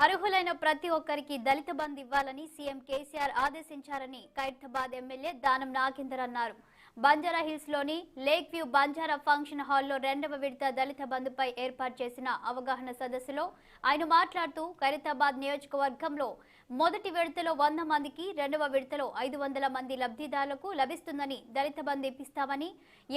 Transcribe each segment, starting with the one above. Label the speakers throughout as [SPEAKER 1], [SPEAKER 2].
[SPEAKER 1] అర్హులైన ప్రతి ఒక్కరికి దళిత బంధు ఇవ్వాలని సీఎం కేసీఆర్ ఆదేశించారని ఖైరతాబాద్ ఎమ్మెల్యే దానం నాగేందర్ అన్నారు. బంజారా హిల్స్ లోని లేక్ వ్యూ బంజారా ఫంక్షన్ హాల్లో 2వ విడత దళిత బంధుపై ఏర్పాటు చేసిన అవగాహన సదస్సులో ఆయన మాట్లాడుతూ ఖైరతాబాద్ నియోజకవర్గంలో మొదటి విడతలో 100 మందికి, 2వ విడతలో 500 మంది లబ్ధిదారులకు లభిస్తుందని, దళిత బంధు ఇప్పిస్తామని,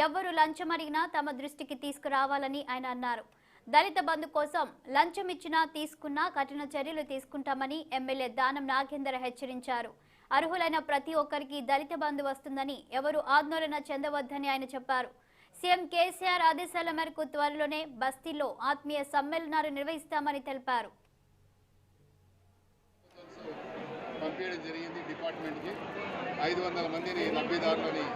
[SPEAKER 1] ఎవ్వరూ లంచం అడిగినా తమ దృష్టికి తీసుకురావాలని ఆయన అన్నారు. దళిత బంధు కోసం లంచం ఇచ్చినా తీసుకున్నా కఠిన చర్యలు తీసుకుంటామని ఎమ్మెల్యే దానం నాగేందర్ హెచ్చరించారు. అర్హులైన ప్రతి ఒక్కరికి దళిత బంధు వస్తుందని, ఎవరు ఆందోళన చెందవద్దని ఆయన చెప్పారు. సీఎం కేసీఆర్ ఆదేశాల మేరకు త్వరలోనే బస్తీల్లో ఆత్మీయ సమ్మేళనాలు నిర్వహిస్తామని తెలిపారు.
[SPEAKER 2] పంపించడం జరిగింది. డిపార్ట్మెంట్కి 500 మందిని లబ్ధిదారులని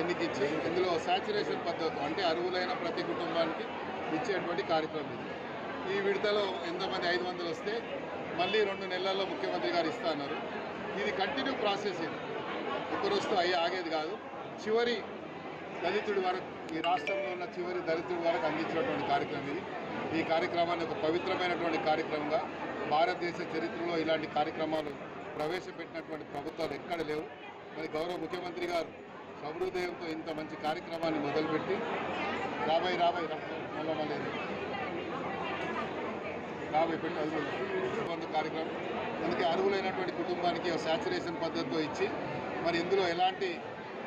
[SPEAKER 2] ఎన్నికిచ్చి ఇందులో సాచురేషన్ పద్ధతి అంటే అర్హులైన ప్రతి కుటుంబానికి ఇచ్చేటువంటి కార్యక్రమం ఇది. ఈ విడతలో ఎంతమంది 500 వస్తే మళ్ళీ 2 నెలల్లో ముఖ్యమంత్రి గారు ఇస్తా అన్నారు. ఇది కంటిన్యూ ప్రాసెస్. ఇది ఒకరోజుతో ఆగేది కాదు. చివరి దళితుడి వరకు, ఈ రాష్ట్రంలో ఉన్న చివరి దళితుడి వరకు అందించినటువంటి కార్యక్రమం ఇది. ఈ కార్యక్రమాన్ని ఒక పవిత్రమైనటువంటి కార్యక్రమంగా భారతదేశ చరిత్రలో ఇలాంటి కార్యక్రమాలు ప్రవేశపెట్టినటువంటి ప్రభుత్వాలు ఎక్కడ లేవు. మరి గౌరవ ముఖ్యమంత్రి గారు సహృదయంతో ఇంత మంచి కార్యక్రమాన్ని మొదలుపెట్టి రాబోయే బంధు కార్యక్రమం అందుకే అర్హులైనటువంటి కుటుంబానికి సాచురేషన్ పద్ధతితో ఇచ్చి మరి ఇందులో ఎలాంటి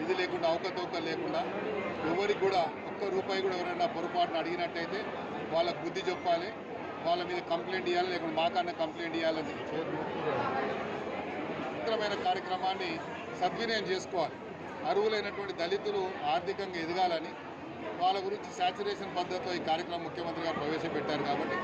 [SPEAKER 2] ఇది లేకుండా, అవకతవకలు లేకుండా, ఎవరికి కూడా ఒక్క రూపాయి కూడా ఎవరైనా పొరపాటున అడిగినట్టయితే వాళ్ళకు బుద్ధి చెప్పాలి, వాళ్ళ మీద కంప్లైంట్ ఇవ్వాలి, లేకుండా మాకన్నా కంప్లైంట్ ఇవ్వాలని పవిత్రమైన కార్యక్రమాన్ని సద్వినియోగం చేసుకోవాలి. అర్హులైనటువంటి దళితులు ఆర్థికంగా ఎదగాలని వాళ్ళ గురించి సాచురేషన్ పద్ధతిలో ఈ కార్యక్రమం ముఖ్యమంత్రి గారు ప్రవేశపెట్టారు. కాబట్టి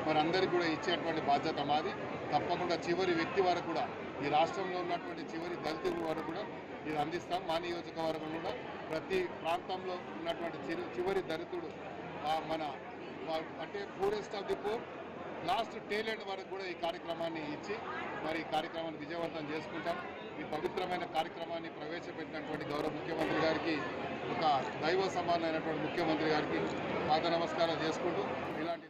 [SPEAKER 2] మరి అందరికీ కూడా ఇచ్చేటువంటి బాధ్యత మాది. తప్పకుండా చివరి వ్యక్తి వరకు కూడా, ఈ రాష్ట్రంలో ఉన్నటువంటి చివరి దళితుల వరకు కూడా ఇది అందిస్తాం. మా నియోజకవర్గంలో కూడా ప్రతి ప్రాంతంలో ఉన్నటువంటి చివరి దళితుడు అంటే poorest of the poor, last talent వరకు కూడా ఈ కార్యక్రమాన్ని ఇచ్చి మరి ఈ కార్యక్రమాన్ని విజయవంతం చేసుకుంటాం. ఈ పవిత్రమైన కార్యక్రమాన్ని ప్రవేశపెట్టినటువంటి గౌరవ ముఖ్యమంత్రి గారికి, ఒక దైవ సమానమైనటువంటి ముఖ్యమంత్రి గారికి పాద నమస్కారం చేసుకుంటూ ఇలాంటి